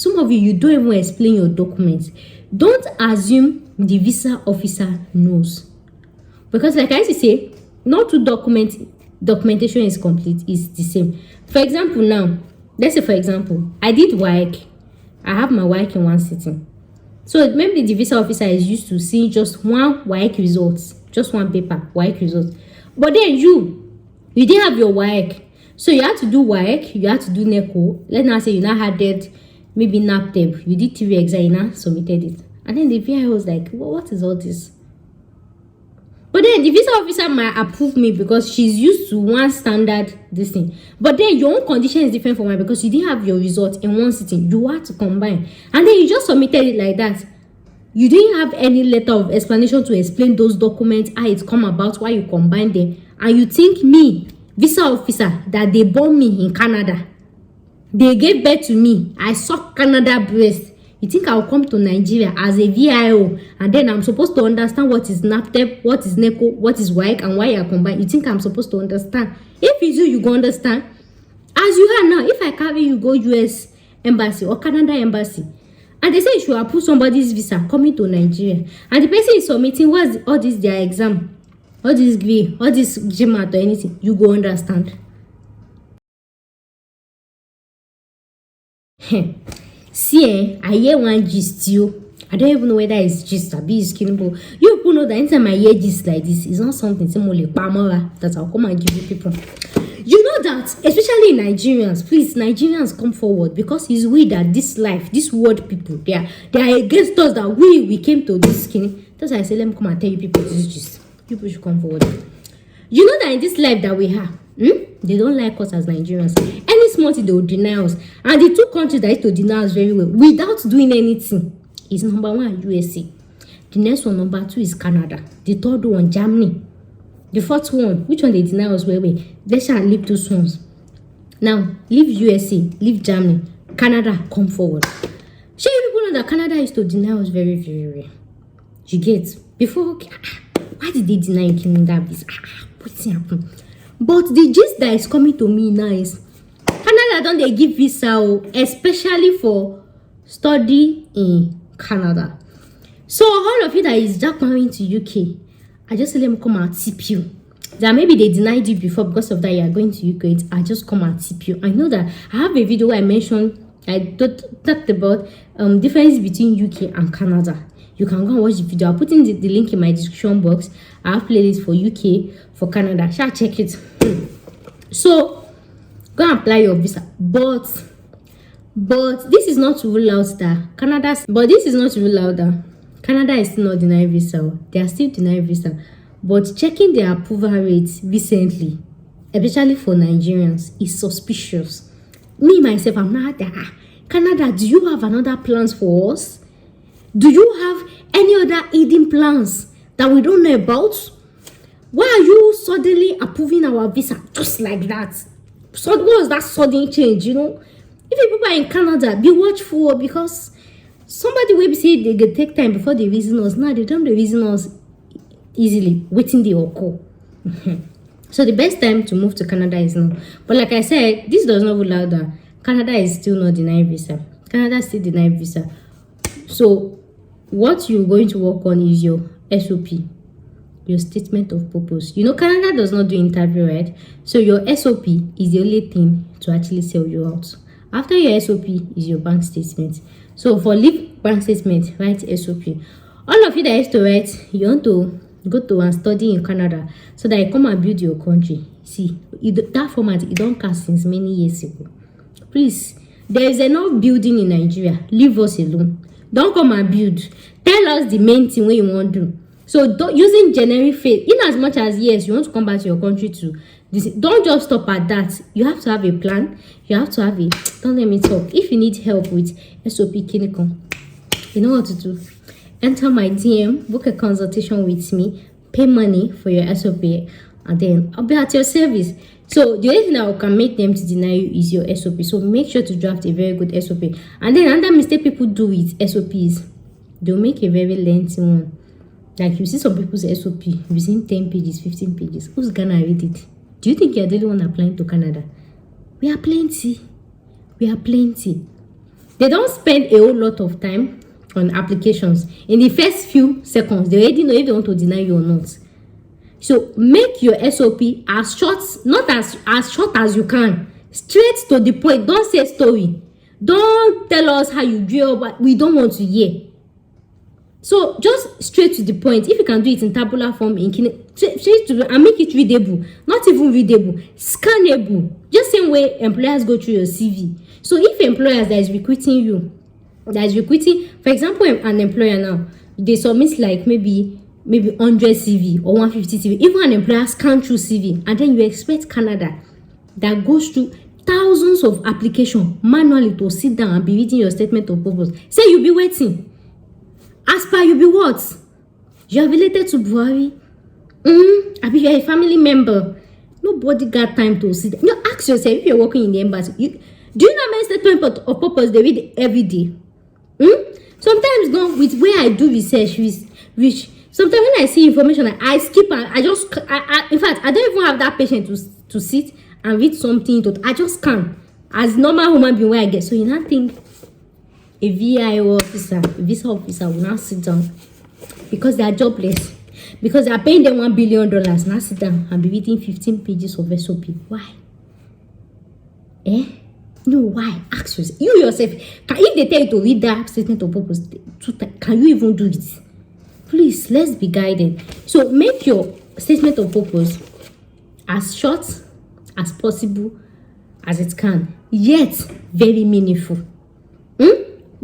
Some of you don't even explain your documents. Don't assume the visa officer knows, because like I used to say, not to documentation is complete, is the same. For example, now let's say, for example, I did WAEC. I have my WAEC in one sitting. So maybe the visa officer is used to seeing just one WAEC results, just one paper WAEC results. But then you didn't have your WAEC, so you had to do WAEC, you had to do NECO. Let's now say you now had that maybe NAPTEP, you did TV exam, you now submitted it, and then the VI was like, well, what is all this? But then the visa officer might approve me because she's used to one standard this thing. But then your own condition is different from mine because you didn't have your result in one sitting. You had to combine. And then you just submitted it like that. You didn't have any letter of explanation to explain those documents, how it come about, why you combine them. And you think me, visa officer, that they born me in Canada. They gave birth to me. I suck Canada breast. You think I'll come to Nigeria as a VIO and then I'm supposed to understand what is NAPTEP, what is NECO, what is WAEC, and why you are combined? You think I'm supposed to understand? If it's you go understand. As you are now, if I carry you go US embassy or Canada embassy, and they say you should approve somebody's visa coming to Nigeria, and the person is submitting what's all this their exam, all this GRE, all this GMAT or anything, you go understand. See, I hear one gist you. I don't even know whether it's gist or be skinable. You people know that anytime I hear gist like this, it's not something that I'll come and give you people. You know that, especially Nigerians, please, Nigerians come forward, because it's we that this life, this world people, they are against us, that we came to this skinny. That's why I say, let me come and tell you people this gist. People should come forward. You know that in this life that we have, they don't like us as Nigerians. Any small thing they will deny us. And the two countries that used to deny us very well without doing anything is number one, USA. The next one, number two, is Canada. The third one, Germany. The fourth one, which one they deny us very well? They shall leave those ones. Now, leave USA, leave Germany, Canada, come forward. Sure, you people know that Canada used to deny us very, very well. You get? Before, okay, why did they deny you Canada visa? What's happening? But the gist that is coming to me now is Canada don't they give visa, especially for study in Canada. So all of you that is just coming to UK, I just let them come and tip you. That maybe they denied you before because of that you are going to UK. I just come and tip you. I know that I have a video where I mentioned, I talked about difference between UK and Canada. You can go and watch the video. I'll put in the link in my description box. I have playlists for UK, for Canada. Shall check it. So go and apply your visa. But this is not to rule out that Canada is still not denying visa. They are still denying visa. But checking their approval rates recently, especially for Nigerians, is suspicious. Me myself, I'm not there. Canada, do you have another plans for us? Do you have any other hidden plans that we don't know about? Why are you suddenly approving our visa just like that? So what was that sudden change, you know? If people are in Canada, be watchful, because somebody will say they can take time before they reason us. Now they don't reason us easily, waiting they occur. So the best time to move to Canada is now. But like I said, this does not rule out that Canada is still not denying visa. Canada still denying visa. So what you're going to work on is your SOP, your statement of purpose. You know, Canada does not do interview, right? So your SOP is the only thing to actually sell you out. After your SOP is your bank statement. So for leave bank statement, write SOP. All of you that used to write, you want to go to and study in Canada so that you come and build your country. See, that format, it don't cast since many years ago. Please, there is enough building in Nigeria. Leave us alone. Don't come and build. Tell us the main thing what you want to do. So using generic faith, in as much as yes, you want to come back to your country to this, don't just stop at that. You have to have a plan. You have to have a, don't let me talk. If you need help with SOP clinical, you know what to do. Enter my DM, book a consultation with me, pay money for your SOP, and then I'll be at your service. So the only thing that can make them to deny you is your SOP. So make sure to draft a very good SOP. And then another mistake people do with SOPs, they'll make a very lengthy one. Like you see some people's SOP within 10 pages, 15 pages. Who's gonna read it? Do you think you're the only one applying to Canada? We are plenty. We are plenty. They don't spend a whole lot of time on applications. In the first few seconds, they already know if they want to deny you or not. So make your SOP as short, not as short as you can. Straight to the point. Don't say story. Don't tell us how you grew up. We don't want to hear. So just straight to the point. If you can do it in tabular form, straight to and make it readable. Not even readable, scannable. Just same way employers go through your CV. So if employers that is recruiting you, for example, an employer now, they submit like maybe 100 CV or 150 CV. Even an employer scan through CV, and then you expect Canada that goes through thousands of applications manually to sit down and be reading your statement of purpose. Say you'll be waiting. As per you be what? You are related to Buhari. I be you're a family member. Nobody got time to sit down. You ask yourself if you're working in the embassy. Do you know how many statement of purpose they read every day? Sometimes go with where I do research, which sometimes when I see information, I skip and in fact, I don't even have that patience to sit and read something. I just can't. As normal human being where I get. So you not think a VIO officer, a visa officer will not sit down because they are jobless. Because they are paying them $1 billion, now sit down and be reading 15 pages of SOP. Why? No, why? Ask yourself. You yourself, if they tell you to read that statement of purpose, can you even do it? Please, let's be guided. So make your statement of purpose as short as possible as it can, yet very meaningful.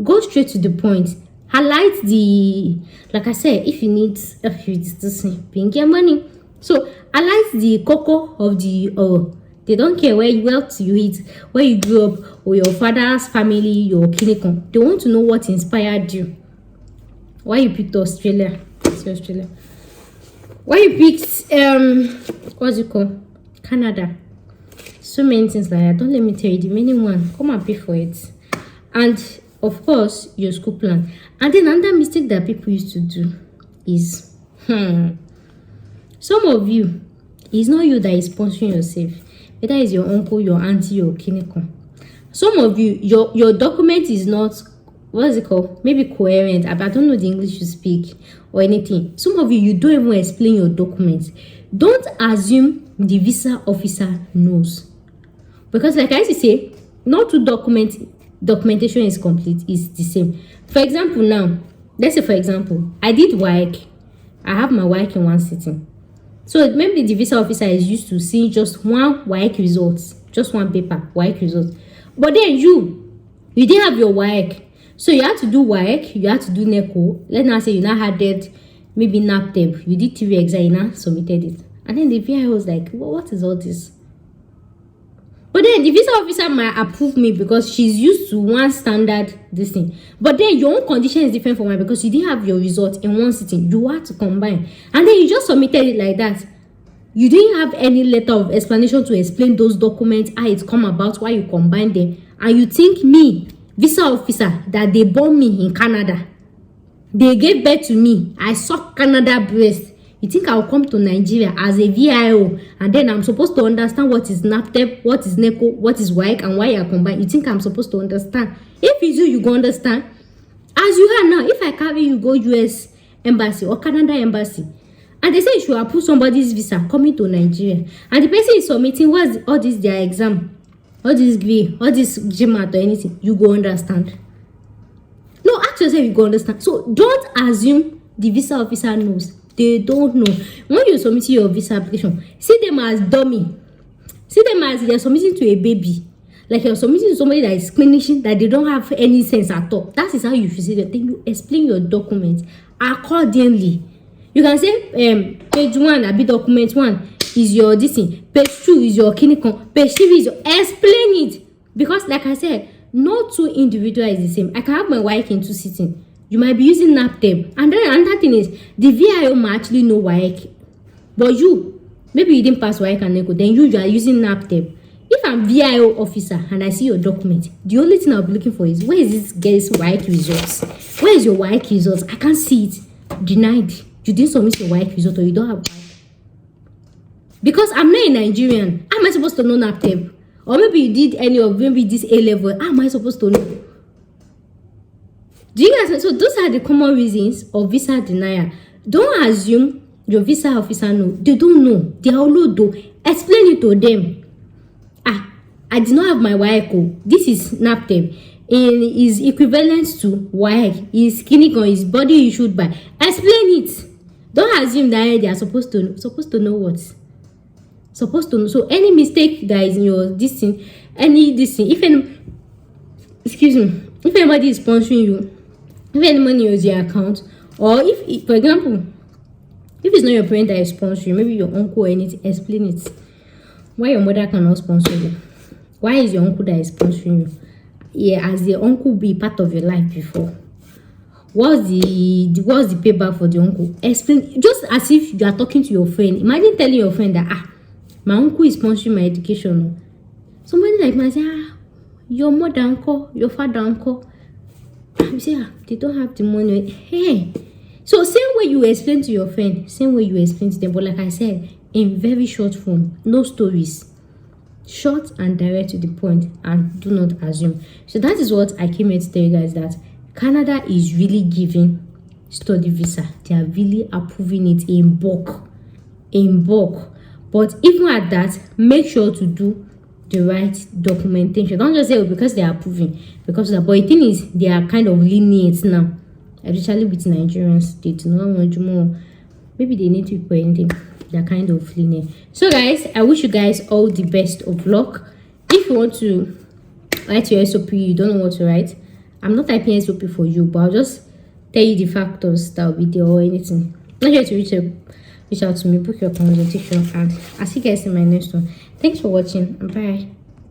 Go straight to the point. Highlight the, like I said, if you need this thing, get money. So highlight the cocoa of the they don't care where you eat, where you grew up, or your father's family, your kinecon. They want to know what inspired you. Why you picked Australia? Australia. Why you picked what's it called? Canada. So many things like that. Don't let me tell you the main one. Come and pay for it. And of course, your school plan. And then another mistake that people used to do is some of you, it's not you that is sponsoring yourself. Whether it's your uncle, your auntie, your kineko. Some of you, your document is not, what is it called? Maybe coherent. I don't know the English you speak or anything. Some of you, you don't even explain your documents. Don't assume the visa officer knows. Because like I used to say, not to documentation is complete, is the same. For example, now, let's say for example, I did WAEC. I have my WAEC in one sitting. So maybe the visa officer is used to seeing just one WAEC results, just one paper, WAEC results. But then you didn't have your WAEC. So you had to do WAEC, you had to do NECO. Let's now say you now had that, maybe NAPTEP. You did 3 exam, you now submitted it. And then the VI was like, well, what is all this? But then the visa officer might approve me because she's used to one standard this thing. But then your own condition is different from mine because you didn't have your result in one sitting. You had to combine. And then you just submitted it like that. You didn't have any letter of explanation to explain those documents, how it come about, why you combine them. And you think me, visa officer, that they born me in Canada. They gave birth to me. I suck Canada breast. You think I'll come to Nigeria as a VIO and then I'm supposed to understand what is NAPTEP, what is NECO, what is WAEC, and why you are combined? You think I'm supposed to understand? If it's you go understand. As you are now, if I carry you go US embassy or Canada embassy, and they say you should approve somebody's visa coming to Nigeria, and the person is submitting what's all this their exam, all this GRE, all this GMAT or anything, you go understand. No, ask yourself you go understand. So don't assume the visa officer knows. They don't know. When you submit your visa application, see them as dummy. See them as you're submitting to a baby. Like you're submitting to somebody that is clinician, that they don't have any sense at all. That is how you should see them. Then you explain your documents accordingly. You can say page 1, a bit document 1 is your this thing. Page 2 is your clinical. Page 3 is your... Explain it. Because like I said, no two individual is the same. I can have my wife in 2 sitting. You might be using NAPTEP. And then another thing is, the VIO might actually know WAEC. But you, maybe you didn't pass WAEC and NECO, then you are using NAPTEP. If I'm VIO officer and I see your document, the only thing I'll be looking for is, where is this girl's WAEC results? Where is your WAEC results? I can't see it. Denied. You didn't submit your WAEC result or you don't have WAEC. Because I'm not a Nigerian. How am I supposed to know NAPTEP? Or maybe you did any of maybe this A level. How am I supposed to know? Do you guys? So those are the common reasons of visa denial. Don't assume your visa officer know. They don't know. They all know. Explain it to them. I did not have my WAEC. This is NAPTEP. Is equivalent to WAEC. Is clinic on his body issued by. Explain it. Don't assume that they are supposed to know what. Supposed to know. So any mistake that is in your this thing, if anybody is sponsoring you, if any money is your account, or if for example, if it's not your parent that is sponsoring, maybe your uncle or anything, explain it. Why your mother cannot sponsor you? Why is your uncle that is sponsoring you? Yeah, as the uncle be part of your life before. What's the payback for the uncle? Explain, just as if you are talking to your friend. Imagine telling your friend that my uncle is sponsoring my education. Somebody like me say, your mother uncle, your father uncle. You say, they don't have the money. Hey. So same way you explain to your friend, same way you explain to them. But like I said, in very short form, no stories. Short and direct to the point, and do not assume. So that is what I came here to tell you guys, that Canada is really giving study visa. They are really approving it in bulk. But even at that, make sure to do the right documentation. Don't just say because they are approving, because the but the thing is they are kind of lenient now, especially with Nigerians. They do not want to more. Maybe they need to put anything. They're kind of lenient. So guys, I wish you guys all the best of luck. If you want to write your SOP, you don't know what to write, I'm not typing SOP for you, but I'll just tell you the factors that will be there or anything. Not here to reach out to me, book your consultation, and I'll see you guys in my next one. Thanks for watching, and bye.